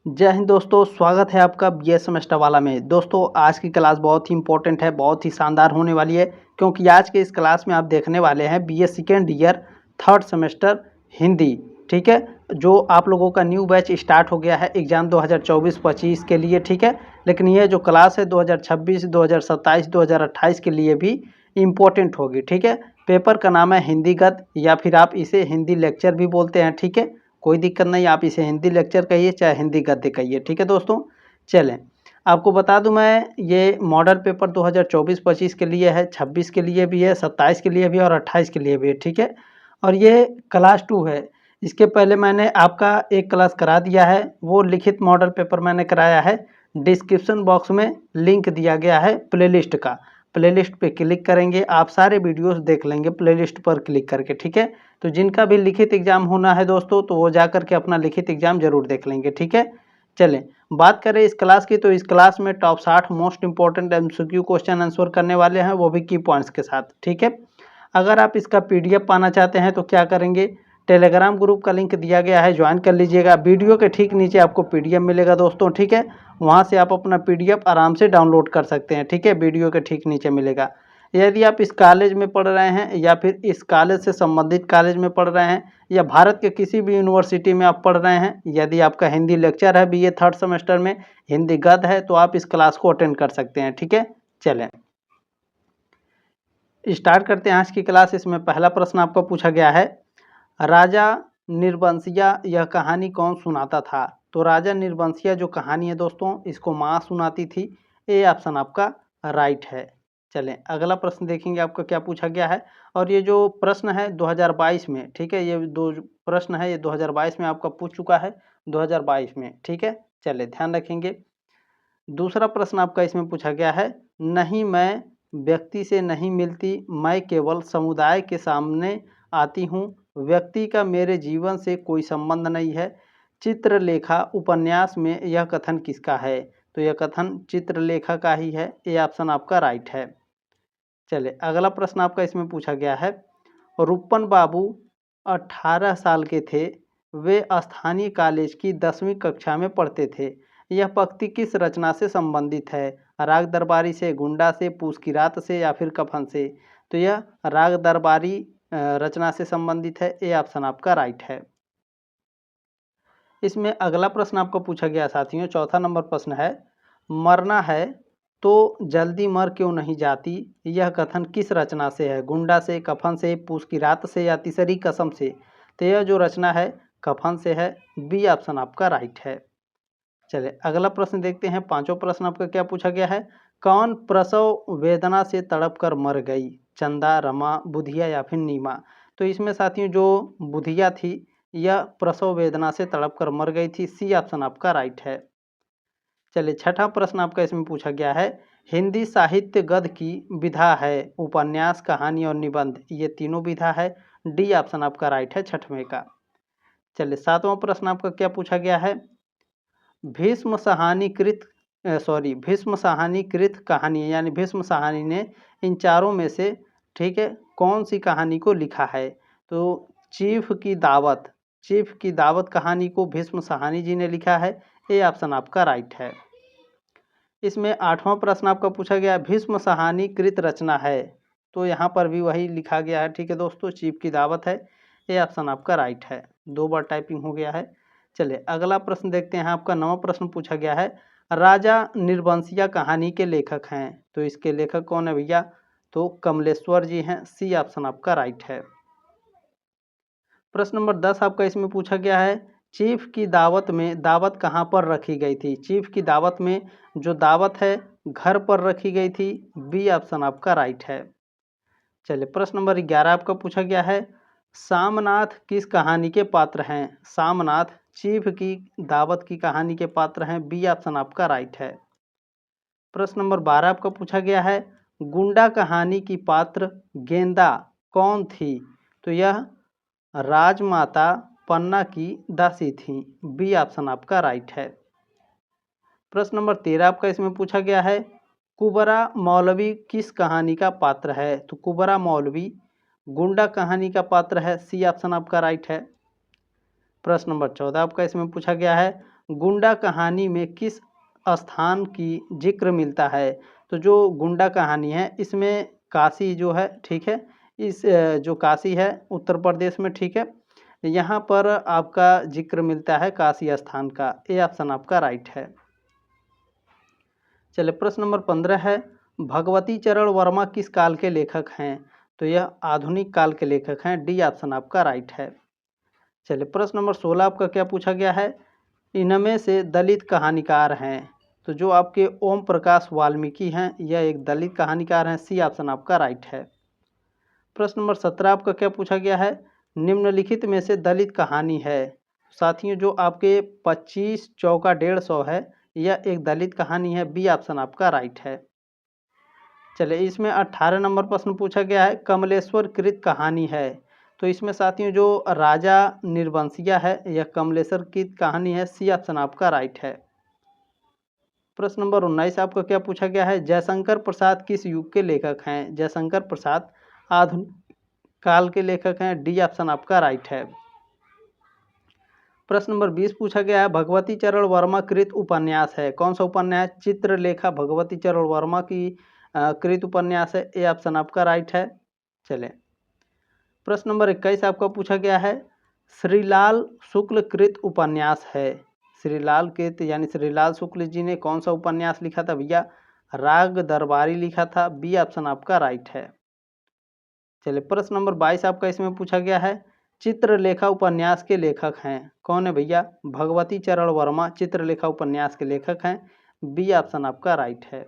जय हिंद दोस्तों, स्वागत है आपका बीएस सेमेस्टर वाला में। दोस्तों आज की क्लास बहुत ही इंपॉर्टेंट है, बहुत ही शानदार होने वाली है, क्योंकि आज के इस क्लास में आप देखने वाले हैं BS second year third semester Hindi. ठीक है, जो आप लोगों का न्यू बैच स्टार्ट हो गया है एग्ज़ाम 2024-25 के लिए। ठीक है, लेकिन ये जो क्लास है 2026, 2027, 2028 के लिए भी इम्पोर्टेंट होगी। ठीक है, पेपर का नाम है हिंदी गद्य या फिर आप इसे हिंदी लेक्चर भी बोलते हैं। ठीक है, कोई दिक्कत नहीं, आप इसे हिंदी लेक्चर कहिए चाहे हिंदी गद्य कहिए। ठीक है दोस्तों, चलें आपको बता दूं मैं, ये मॉडल पेपर 2024-25 के लिए है, 26 के लिए भी है, 27 के लिए भी है और 28 के लिए भी है। ठीक है, और ये क्लास 2 है। इसके पहले मैंने आपका एक क्लास करा दिया है, वो लिखित मॉडल पेपर मैंने कराया है। डिस्क्रिप्शन बॉक्स में लिंक दिया गया है प्लेलिस्ट का, प्लेलिस्ट पे क्लिक करेंगे आप सारे वीडियोस देख लेंगे प्लेलिस्ट पर क्लिक करके। ठीक है, तो जिनका भी लिखित एग्जाम होना है दोस्तों, तो वो जा करके अपना लिखित एग्जाम जरूर देख लेंगे। ठीक है, चलें बात करें इस क्लास की, तो इस क्लास में top 60 most important MCQ question answer करने वाले हैं, वो भी की पॉइंट्स के साथ। ठीक है, अगर आप इसका पीडीएफ पाना चाहते हैं तो क्या करेंगे, टेलीग्राम ग्रुप का लिंक दिया गया है, ज्वाइन कर लीजिएगा। वीडियो के ठीक नीचे आपको पीडीएफ मिलेगा दोस्तों। ठीक है, वहाँ से आप अपना पीडीएफ आराम से डाउनलोड कर सकते हैं। ठीक है, वीडियो के ठीक नीचे मिलेगा। यदि आप इस कॉलेज में पढ़ रहे हैं या फिर इस कॉलेज से संबंधित कॉलेज में पढ़ रहे हैं या भारत के किसी भी यूनिवर्सिटी में आप पढ़ रहे हैं, यदि आपका हिंदी लेक्चर है बीए थर्ड सेमेस्टर में, हिंदी गद्य है, तो आप इस क्लास को अटेंड कर सकते हैं। ठीक है, चलें स्टार्ट करते हैं आज की क्लास। इसमें पहला प्रश्न आपको पूछा गया है, राजा निर्बंसिया यह कहानी कौन सुनाता था? तो राजा निर्बंसिया जो कहानी है दोस्तों, इसको माँ सुनाती थी। ए ऑप्शन आपका राइट है। चलें अगला प्रश्न देखेंगे आपका क्या पूछा गया है। और ये जो प्रश्न है 2022 में, ठीक है, ये दो प्रश्न है, ये 2022 में आपका पूछ चुका है, 2022 में। ठीक है, चलिए ध्यान रखेंगे। दूसरा प्रश्न आपका इसमें पूछा गया है, नहीं मैं व्यक्ति से नहीं मिलती, मैं केवल समुदाय के सामने आती हूँ, व्यक्ति का मेरे जीवन से कोई संबंध नहीं है। चित्रलेखा उपन्यास में यह कथन किसका है? तो यह कथन चित्रलेखा का ही है। ये ऑप्शन आपका राइट है। चलिए अगला प्रश्न आपका इसमें पूछा गया है, रूपन बाबू 18 साल के थे, वे स्थानीय कॉलेज की 10वीं कक्षा में पढ़ते थे। यह पंक्ति किस रचना से संबंधित है? राग दरबारी से, गुंडा से, पूस की रात से या फिर कफन से? तो यह राग दरबारी रचना से संबंधित है। ये ऑप्शन आपका राइट है। इसमें अगला प्रश्न आपको पूछा गया साथियों, चौथा नंबर प्रश्न है, मरना है तो जल्दी मर क्यों नहीं जाती, यह कथन किस रचना से है? गुंडा से, कफन से, पूस की रात से या तीसरी कसम से? तो यह जो रचना है कफन से है। बी ऑप्शन आपका राइट है। चलिए अगला प्रश्न देखते हैं। पांचों प्रश्न आपका क्या पूछा गया है, कौन प्रसव वेदना से तड़प कर मर गई? चंदा, रमा, बुधिया या फिर नीमा? तो इसमें साथियों जो बुधिया थी, यह प्रसव वेदना से तड़प कर मर गई थी। सी ऑप्शन आपका राइट है। चलिए छठा प्रश्न आपका इसमें पूछा गया है, हिंदी साहित्य गद्य की विधा है उपन्यास, कहानी और निबंध, ये तीनों विधा है। डी ऑप्शन आपका राइट है छठवें का। चलिए सातवां प्रश्न आपका क्या पूछा गया है, भीष्म सहानीकृत कहानी यानी भीष्म सहानी ने इन चारों में से, ठीक है, कौन सी कहानी को लिखा है? तो चीफ की दावत कहानी को भीष्म सहानी जी ने लिखा है। ये ऑप्शन आपका राइट है। इसमें आठवां प्रश्न आपका पूछा गया, भीष्म सहानी कृत रचना है, तो यहाँ पर भी वही लिखा गया है। ठीक है दोस्तों, चीफ की दावत है। ये ऑप्शन आपका राइट है, 2 बार टाइपिंग हो गया है। चलिए अगला प्रश्न देखते हैं। आपका 9वां प्रश्न पूछा गया है, राजा निर्बंसिया कहानी के लेखक हैं, तो इसके लेखक कौन है भैया? तो कमलेश्वर जी हैं। सी ऑप्शन आपका राइट है। प्रश्न नंबर 10 आपका इसमें पूछा गया है, चीफ की दावत में दावत कहाँ पर रखी गई थी? चीफ की दावत में जो दावत है घर पर रखी गई थी। बी ऑप्शन आपका राइट है। चलिए प्रश्न नंबर 11 आपका पूछा गया है, सामनाथ किस कहानी के पात्र हैं? सामनाथ चीफ की दावत की कहानी के पात्र हैं। बी ऑप्शन आपका राइट है। प्रश्न नंबर 12 आपका पूछा गया है, गुंडा कहानी की पात्र गेंदा कौन थी? तो यह राजमाता पन्ना की दासी थी। बी ऑप्शन आपका राइट है। प्रश्न नंबर 13 आपका इसमें पूछा गया है, कुबरा मौलवी किस कहानी का पात्र है? तो कुबरा मौलवी गुंडा कहानी का पात्र है। सी ऑप्शन आपका राइट है। प्रश्न नंबर 14 आपका इसमें पूछा गया है, गुंडा कहानी में किस स्थान की जिक्र मिलता है? तो जो गुंडा कहानी है इसमें काशी जो है, ठीक है, इस जो काशी है उत्तर प्रदेश में, ठीक है, यहाँ पर आपका जिक्र मिलता है काशी स्थान का। ए ऑप्शन आपका राइट है। चलिए प्रश्न नंबर 15 है, भगवती चरण वर्मा किस काल के लेखक हैं? तो यह आधुनिक काल के लेखक हैं। डी ऑप्शन आपका राइट है। चलिए प्रश्न नंबर 16 आपका क्या पूछा गया है, इनमें से दलित कहानीकार हैं? तो जो आपके ओम प्रकाश वाल्मीकि हैं यह एक दलित कहानीकार हैं। सी ऑप्शन आपका राइट है। प्रश्न नंबर 17 आपका क्या पूछा गया है, निम्नलिखित में से दलित कहानी है? साथियों जो आपके 25 चौका 150 है यह एक दलित कहानी है। बी ऑप्शन आपका राइट है। चलिए इसमें 18 नंबर प्रश्न पूछा गया है, कमलेश्वर कृत कहानी है? तो इसमें साथियों जो राजा निर्वंशिया है यह कमलेश्वर कृत कहानी है। सी ऑप्शन आपका राइट है। प्रश्न नंबर 19 आपका क्या पूछा गया है, जयशंकर प्रसाद किस युग के लेखक हैं? जयशंकर प्रसाद आधुनिक काल के लेखक हैं। डी ऑप्शन आपका राइट है। प्रश्न नंबर 20 पूछा गया है, भगवती चरण वर्मा कृत उपन्यास है? कौन सा उपन्यास? चित्रलेखा भगवती चरण वर्मा की कृत उपन्यास है। ए ऑप्शन आपका राइट है। चलें प्रश्न नंबर 21 आपका पूछा गया है, श्रीलाल शुक्ल कृत उपन्यास है? श्रीलाल कृत यानी श्रीलाल शुक्ल जी ने कौन सा उपन्यास लिखा था भैया? राग दरबारी लिखा था। बी ऑप्शन आपका राइट है। चलिए प्रश्न नंबर 22 आपका इसमें पूछा गया है, चित्रलेखा उपन्यास के लेखक हैं? कौन है भैया? भगवती चरण वर्मा चित्रलेखा उपन्यास के लेखक हैं। बी ऑप्शन आपका राइट है।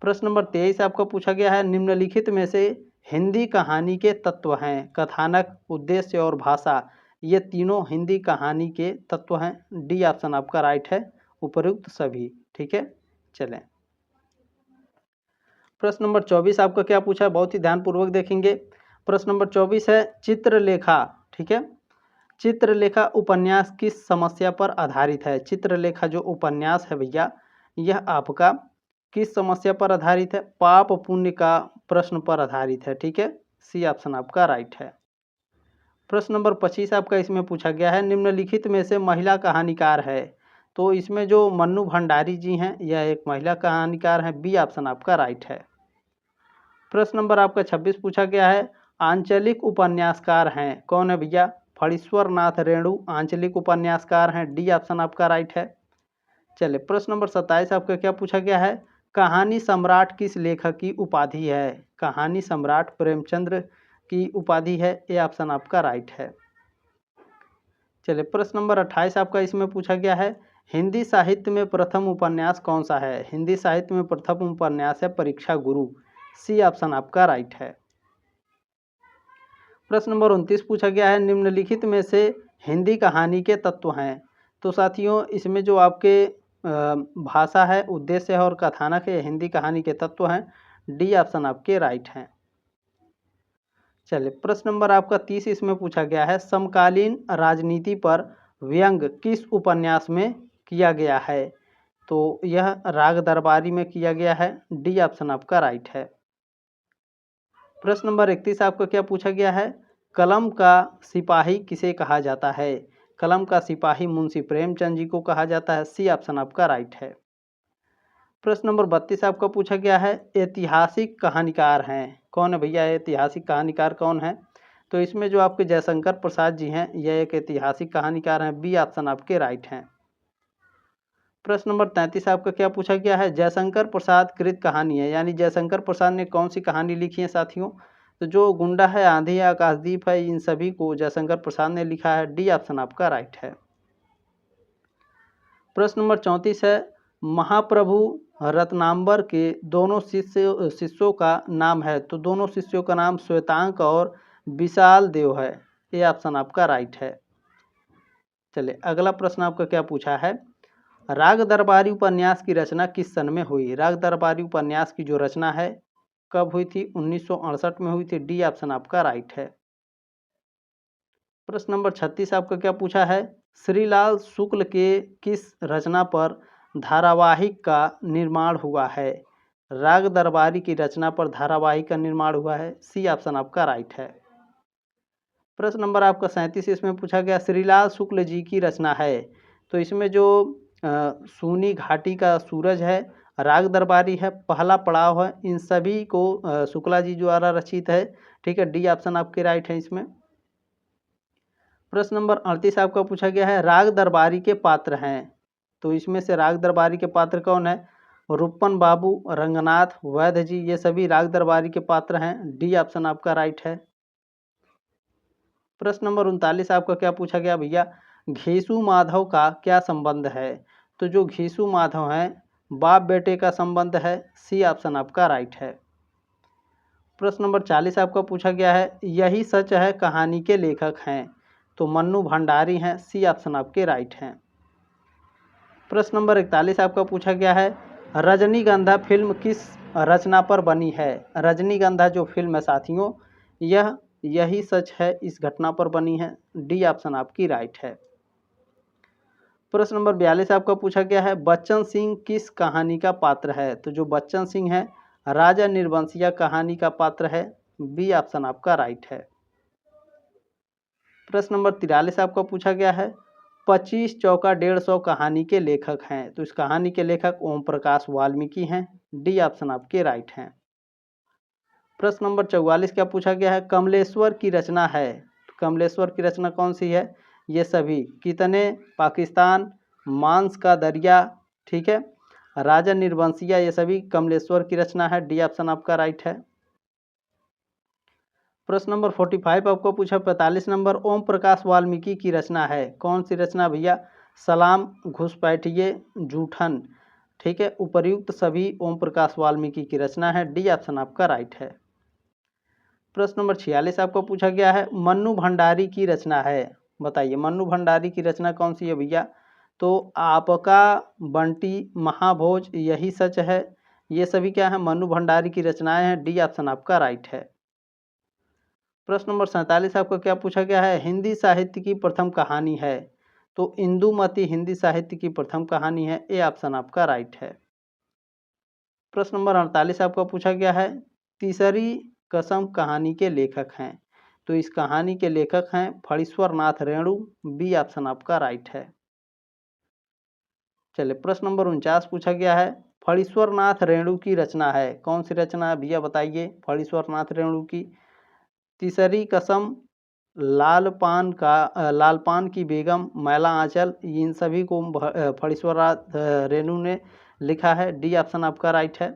प्रश्न नंबर 23 आपका पूछा गया है, निम्नलिखित में से हिंदी कहानी के तत्व हैं? कथानक, उद्देश्य और भाषा, ये तीनों हिंदी कहानी के तत्व हैं। डी ऑप्शन आपका राइट है, उपयुक्त सभी, ठीक है। चलें प्रश्न नंबर 24 आपका क्या पूछा है, बहुत ही ध्यानपूर्वक देखेंगे। प्रश्न नंबर 24 है, चित्रलेखा, ठीक है, चित्रलेखा उपन्यास किस समस्या पर आधारित है? चित्रलेखा जो उपन्यास है भैया यह आपका किस समस्या पर आधारित है? पाप पुण्य का प्रश्न पर आधारित है, ठीक है। सी ऑप्शन आपका राइट है। प्रश्न नंबर 25 आपका इसमें पूछा गया है, निम्नलिखित में से महिला कहानीकार है? तो इसमें जो मन्नू भंडारी जी हैं यह एक महिला कहानीकार हैं। बी ऑप्शन आपका राइट है। प्रश्न नंबर आपका 26 पूछा गया है, आंचलिक उपन्यासकार हैं? कौन है भैया? फणीश्वर नाथ रेणु आंचलिक उपन्यासकार हैं। डी ऑप्शन आपका राइट है। चलिए प्रश्न नंबर 27 आपका क्या पूछा गया है, कहानी सम्राट किस लेखक की उपाधि है? कहानी सम्राट प्रेमचंद्र की उपाधि है। ए ऑप्शन आपका राइट है। चलिए प्रश्न नंबर 28 आपका इसमें पूछा गया है, हिंदी साहित्य में प्रथम उपन्यास कौन सा है? हिंदी साहित्य में प्रथम उपन्यास है परीक्षा गुरु। सी ऑप्शन आपका राइट है। प्रश्न नंबर 29 पूछा गया है, निम्नलिखित में से हिंदी कहानी के तत्व हैं? तो साथियों इसमें जो आपके भाषा है, उद्देश्य है और कथानक है, हिंदी कहानी के तत्व हैं। डी ऑप्शन आपके राइट हैं। चलिए प्रश्न नंबर आपका 30 इसमें पूछा गया है, समकालीन राजनीति पर व्यंग किस उपन्यास में किया गया है? तो यह राग दरबारी में किया गया है। डी ऑप्शन आपका राइट है। प्रश्न नंबर 31 आपका क्या पूछा गया है, कलम का सिपाही किसे कहा जाता है? कलम का सिपाही मुंशी प्रेमचंद जी को कहा जाता है। सी ऑप्शन आपका राइट है। प्रश्न नंबर 32 आपका पूछा गया है, ऐतिहासिक कहानीकार हैं? कौन है भैया ऐतिहासिक कहानीकार कौन है? तो इसमें जो आपके जयशंकर प्रसाद जी हैं यह एक ऐतिहासिक कहानीकार हैं। बी ऑप्शन आपके राइट हैं। प्रश्न नंबर 33 आपका क्या पूछा गया है, जयशंकर प्रसाद कृत कहानी है, यानी जयशंकर प्रसाद ने कौन सी कहानी लिखी है साथियों? तो जो गुंडा है, आंधी है, आकाशदीप है, इन सभी को जयशंकर प्रसाद ने लिखा है। डी ऑप्शन आपका राइट है। प्रश्न नंबर 34 है, महाप्रभु रत्नांबर के दोनों शिष्यों का नाम है? तो दोनों शिष्यों का नाम श्वेतांक और विशाल देव है। ये ऑप्शन आपका राइट है। चलिए अगला प्रश्न आपका क्या पूछा है, राग दरबारी उपन्यास की रचना किस सन में हुई? राग दरबारी उपन्यास की जो रचना है कब हुई थी? 1968 में हुई थी। डी ऑप्शन आपका राइट है। प्रश्न नंबर 36 आपका क्या पूछा है, श्रीलाल शुक्ल के किस रचना पर धारावाहिक का निर्माण हुआ है? राग दरबारी की रचना पर धारावाहिक का निर्माण हुआ है। सी ऑप्शन आपका राइट है। प्रश्न नंबर आपका 37 इसमें पूछा गया, श्रीलाल शुक्ल जी की रचना है? तो इसमें जो सूनी घाटी का सूरज है, राग दरबारी है, पहला पड़ाव है, इन सभी को शुक्ला जी द्वारा रचित है। ठीक है, डी ऑप्शन आपके राइट है इसमें। प्रश्न नंबर 38 आपका पूछा गया है, राग दरबारी के पात्र हैं। तो इसमें से राग दरबारी के पात्र कौन है? रूपन बाबू, रंगनाथ, वैध जी, ये सभी राग दरबारी के पात्र हैं। डी ऑप्शन आपका राइट है। प्रश्न नंबर 39 आपका क्या पूछा गया भैया, घेसु माधव का क्या संबंध है? तो जो घेसु माधव हैं, बाप बेटे का संबंध है। सी ऑप्शन आपका राइट है। प्रश्न नंबर 40 आपका पूछा गया है, यही सच है कहानी के लेखक हैं। तो मन्नू भंडारी हैं। सी ऑप्शन आपके राइट हैं। प्रश्न नंबर 41 आपका पूछा गया है, रजनीगंधा फिल्म किस रचना पर बनी है? रजनीगंधा जो फिल्म है साथियों, यह यही सच है इस घटना पर बनी है। डी ऑप्शन आपकी राइट है। प्रश्न नंबर 42 आपका पूछा गया है, बच्चन सिंह किस कहानी का पात्र है? तो जो बच्चन सिंह है, राजा निर्वंशिया कहानी का पात्र है। बी ऑप्शन आपका राइट है। प्रश्न नंबर 43 आपका पूछा गया है, 25 चौका 150 कहानी के लेखक हैं। तो इस कहानी के लेखक ओम प्रकाश वाल्मीकि हैं। डी ऑप्शन आपके राइट हैं। प्रश्न नंबर 44 क्या पूछा गया है, कमलेश्वर की रचना है। तो कमलेश्वर की रचना कौन सी है? ये सभी, कितने, पाकिस्तान, मांस का दरिया, ठीक है, राजा निर्वंशिया, ये सभी कमलेश्वर की रचना है। डी ऑप्शन आपका राइट है। प्रश्न नंबर 45 आपको पूछा 45 नंबर, ओम प्रकाश वाल्मीकि की रचना है। कौन सी रचना भैया? सलाम, घुसपैठिए, जूठन, ठीक है, उपर्युक्त सभी ओम प्रकाश वाल्मीकि की रचना है। डी ऑप्शन आपका राइट है। प्रश्न नंबर 46 आपको पूछा गया है, मन्नू भंडारी की रचना है। बताइए मन्नू भंडारी की रचना कौन सी है भैया? तो आपका बंटी, महाभोज, यही सच है, ये सभी क्या है? मन्नू भंडारी की रचनाएं हैं। डी ऑप्शन आपका राइट है। प्रश्न नंबर 47 आपको क्या पूछा गया है, हिंदी साहित्य की प्रथम कहानी है। तो इंदुमती हिंदी साहित्य की प्रथम कहानी है। ए ऑप्शन आपका राइट है। प्रश्न नंबर 48 आपका पूछा गया है, तीसरी कसम कहानी के लेखक हैं। तो इस कहानी के लेखक हैं फणीश्वर नाथ रेणु। बी ऑप्शन आपका राइट है। चलिए प्रश्न नंबर 49 पूछा गया है, फणीश्वर नाथ रेणु की रचना है। कौन सी रचना है भैया बताइए? फणीश्वर नाथ रेणु की तीसरी कसम, लाल पान की बेगम, मैला आंचल, इन सभी को फणीश्वर नाथ रेणु ने लिखा है। डी ऑप्शन आपका राइट है।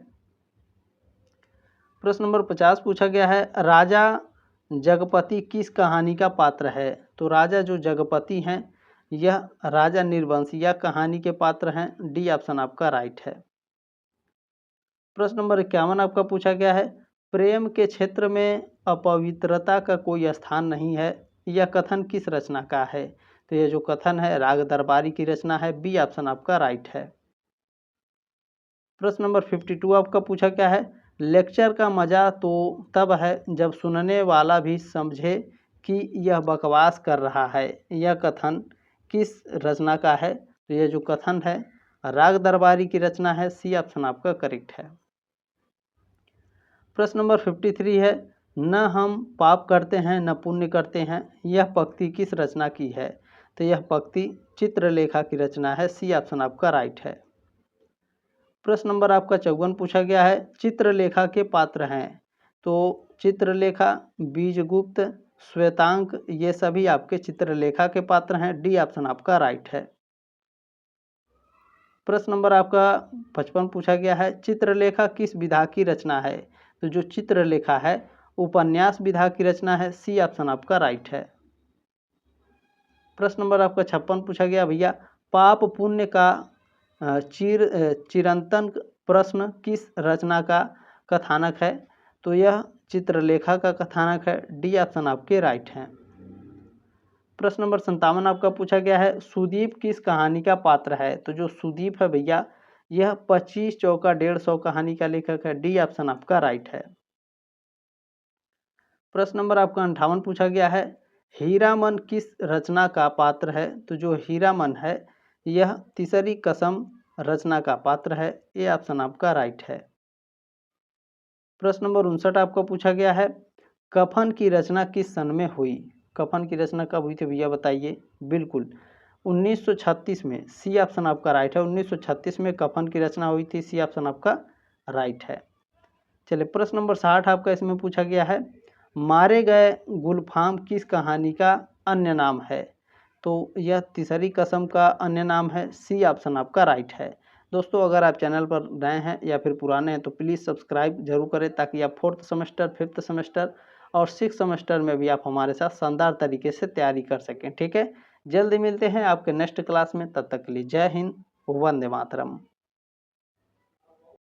प्रश्न नंबर 50 पूछा गया है, राजा जगपति किस कहानी का पात्र है? तो राजा जो जगपति हैं, यह राजा निर्वंशिया कहानी के पात्र हैं। डी ऑप्शन आपका राइट है। प्रश्न नंबर 51 आपका पूछा गया है, प्रेम के क्षेत्र में अपवित्रता का कोई स्थान नहीं है, यह कथन किस रचना का है? तो यह जो कथन है राग दरबारी की रचना है। बी ऑप्शन आपका राइट है। प्रश्न नंबर 52 आपका पूछा क्या है, लेक्चर का मजा तो तब है जब सुनने वाला भी समझे कि यह बकवास कर रहा है, यह कथन किस रचना का है? तो यह जो कथन है राग दरबारी की रचना है। सी ऑप्शन आपका करेक्ट है। प्रश्न नंबर 53 है, न हम पाप करते हैं न पुण्य करते हैं, यह पंक्ति किस रचना की है? तो यह पंक्ति चित्रलेखा की रचना है। सी ऑप्शन आपका राइट है। प्रश्न नंबर आपका 54 पूछा गया है, चित्रलेखा के पात्र हैं। तो चित्रलेखा, बीजगुप्त, श्वेतांक, ये सभी आपके चित्रलेखा के पात्र हैं। डी ऑप्शन आपका राइट है। प्रश्न नंबर आपका 55 पूछा गया है, चित्रलेखा किस विधा की रचना है? तो जो चित्रलेखा है उपन्यास विधा की रचना है। सी ऑप्शन आपका राइट है। प्रश्न नंबर आपका 56 पूछा गया भैया, पाप पुण्य का चिरंतन प्रश्न किस रचना का कथानक है? तो यह चित्रलेखा का कथानक है। डी ऑप्शन आपके राइट हैं। प्रश्न नंबर 57 आपका पूछा गया है, सुदीप किस कहानी का पात्र है? तो जो सुदीप है भैया, यह 25 चौका 150 कहानी का लेखक है। डी ऑप्शन आपका राइट है। प्रश्न नंबर आपका 58 पूछा गया है, हीरामन किस रचना का पात्र है? तो जो हीरामन है, यह तीसरी कसम रचना का पात्र है। ये ऑप्शन आपका राइट है। प्रश्न नंबर 59 आपको पूछा गया है, कफन की रचना किस सन में हुई? कफन की रचना कब हुई थी भैया बताइए? बिल्कुल 1936 में, सी ऑप्शन आपका राइट है। 1936 में कफन की रचना हुई थी, सी ऑप्शन आपका राइट है। चलिए प्रश्न नंबर 60 आपका इसमें पूछा गया है, मारे गए गुलफाम किस कहानी का अन्य नाम है? तो यह तीसरी कसम का अन्य नाम है, सी ऑप्शन आपका राइट है। दोस्तों अगर आप चैनल पर नए हैं या फिर पुराने हैं तो प्लीज़ सब्सक्राइब जरूर करें, ताकि आप 4th सेमेस्टर, 5th सेमेस्टर और 6th सेमेस्टर में भी आप हमारे साथ शानदार तरीके से तैयारी कर सकें। ठीक है, जल्दी मिलते हैं आपके नेक्स्ट क्लास में, तब तक के लिए जय हिंद, वंदे मातरम।